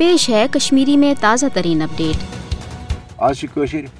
पेश है कश्मीरी में ताज़ा तरीन अपडेट। आज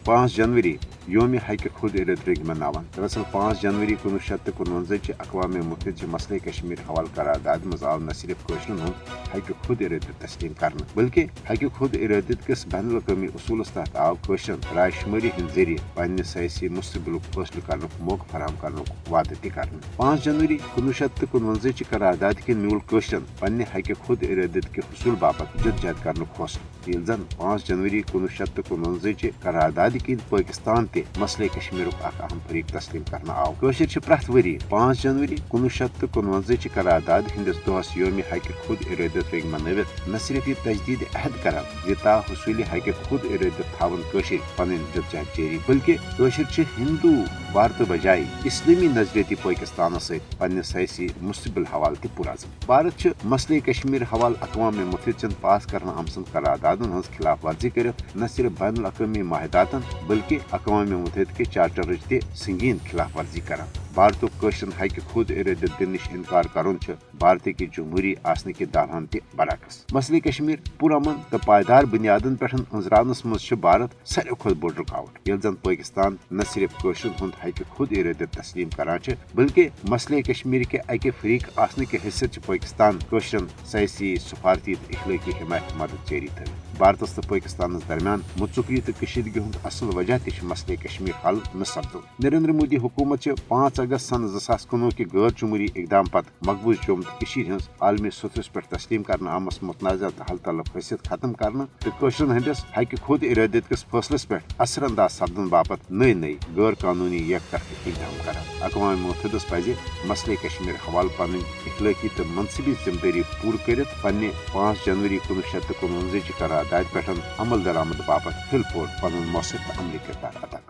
5 जनवरी योम हक खुद इरद मनावान। दरअसल 5 जनवरी 1949 अक़वाम मुत्तहिदा मसले कश्मीर हवाल करारदाद मज आव न सिर्फ कशरन हक खुद इरद तस्लीम कर बल्कि हक खुद इरद किस बैनुल अक़वामी उसूलस तहत आव कशरन रायशुमारी हंद जरिए पन्ने सयासी मुस्तकबिल फैसले कर मौका फराहम कर वादे कर। 5 जनवरी 1949 करारदाद कि म्यूल कशरन पन्ने हक खुद इरद के हसूल बाबत जदजहद कर हौसला ये जन 5 जनवरी 1949 करारदाद कि पाकिस्तान मसले कश्मीर अहम फरीक तस्लीम करना आव। कशर प्रथ वरी 5 जनवरी 1949 करारदाद हंदिस दोहस योम हक खुद इरादत मनवित न सिर्फ ये तजदीद अहद करान ता हसूल हक खुद इरादत थावन कशर पन जदजहद जारी बल्कि कशर हिंदू भारत बजाय इस्लामी नजरियती पाकिस्तान सहित पन्ने सयासी मुस्तकबिल हवाल पुराजम। भारत मसले कश्मीर हवाल अक़वाम मुत्तहिदा पास करना आमसन करारदादन हज खिलाफ वर्जी कर न सिर्फ बैनुल अक़वामी माहिदातन बल्कि अक़वाम मुत्तहिदा के चार्टर संगीन खिलाफ वर्जी कर। भारत कशरन हक खुद इरादत दिन निश इनकार करुन भारत की जमहूरी आसने के दावान बरअक्स। मसले कश्मीर पुरअमन तो पायदार बुनियादन पे अंजरानस मज भारत सारे खुद बोड़ रुकावट ये जन पाकिस्तान न सिर्फ कशरन हंद हक खुद इरादत तस्लीम करान बल्कि मसले कश्मीर के अके फरीक आसने के हैसियत पाकिस्तान कशरन सयासी सफारती इखलाकी हिमायत मदद जारी थी। भारत तो पाकिस्तान दरमियान मुतसुकी तो कशीदगी हंद असल वजह मसले कश्मीर हल न सपदुन। नरेंद्र मोदी हुकूमत 5 अगस्त सन 2019 के गैर जमहूरी इकदाम पत मकबूज जोम तो आलमी सतह पे तस्लीम कर आमस मुतनाज़ा हल तलब हैसियत खत्म कर तो कशरन हंदिस हक खुद इरादत किस फैसलस पे असरअंदाज सपदन बापत नई नई गैर कानूनी एक तरफ इकदाम कर। अक़वाम मुत्तहिदा पज़ मसले कश्मीर हवाल पन इखलाकी तो मनसबी जिम्मेदारी पूर कर पन्ने 5 जनवरी 1949 करारदाद पे अमल दरामद बापत फिल पोर पन मौसर तो अमली किरदार अदा कर।